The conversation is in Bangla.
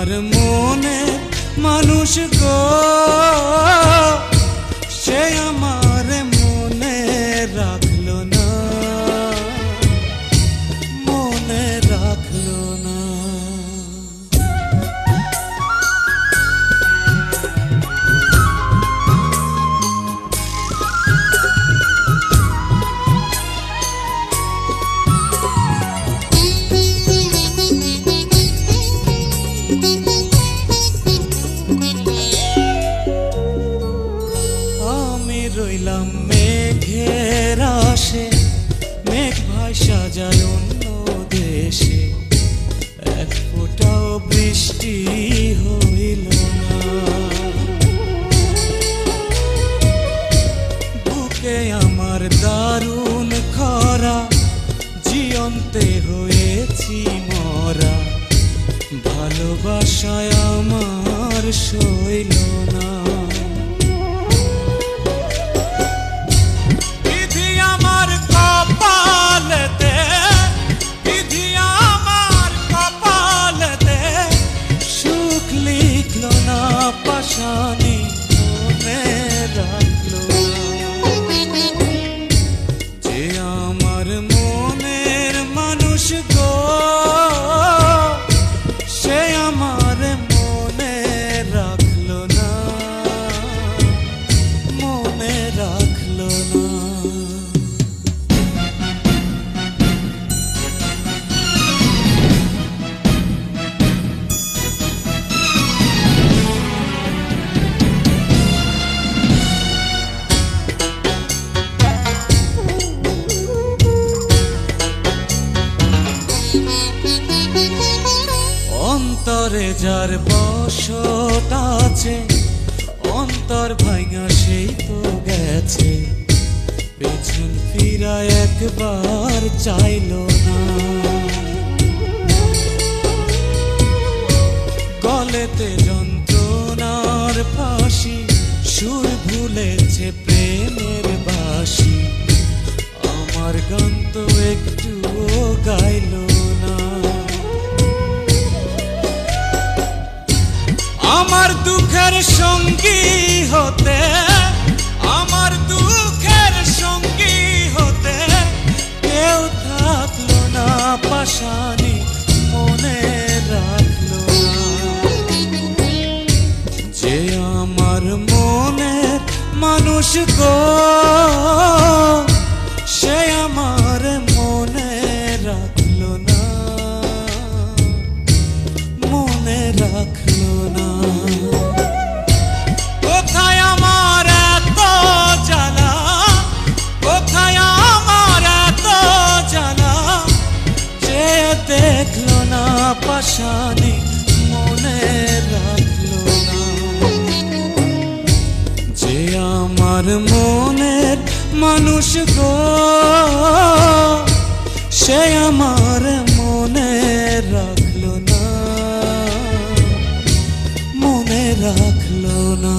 আমার মনে মানুষ গো, সে আমার মনে রাখলো না, মনে রাখলো না। রইলাম মেঘের আশে, মেঘ ভাষা যায় অন্য দেশে, এক ফোঁটাও বৃষ্টি হইল না। বুকে আমার দারুণ খরা, জিয়ন্তে হয়েছি মরা, ভালোবাসায় আমার সইল না। পাশানি মনে রাখলো যে আমার মনের মানুষ গো, সে আমার মনে রাখলো না, মনে রাখলো না। অন্তরে যার বসত আছে, অন্তর ভাঙা সেই তো গেছে, পেছন ফিরা একবার চাইলো না। গলেতে যন্ত্রণার ফাঁসি, সুর ভুলেছে প্রেমের বাঁশি, আমার গান তো একটুও গাইলো না। আমার দুঃখের সঙ্গী হতে, আমার দুঃখের সঙ্গী হতে কেউ থাকলো না, পাশানি মনে রাখলো না যে আমার মনের মানুষ গো, সে আমার মনে রাখলো না, মনে রাখলো না। কোথায় আমার এত জ্বালা, কোথায় আমার এত জ্বালা, যে দেখলো না, পাশানি মনে রাখলো না যে আমার মনের মানুষ গো, সে আমার মনে রাখলো না, মনে রাখলো না।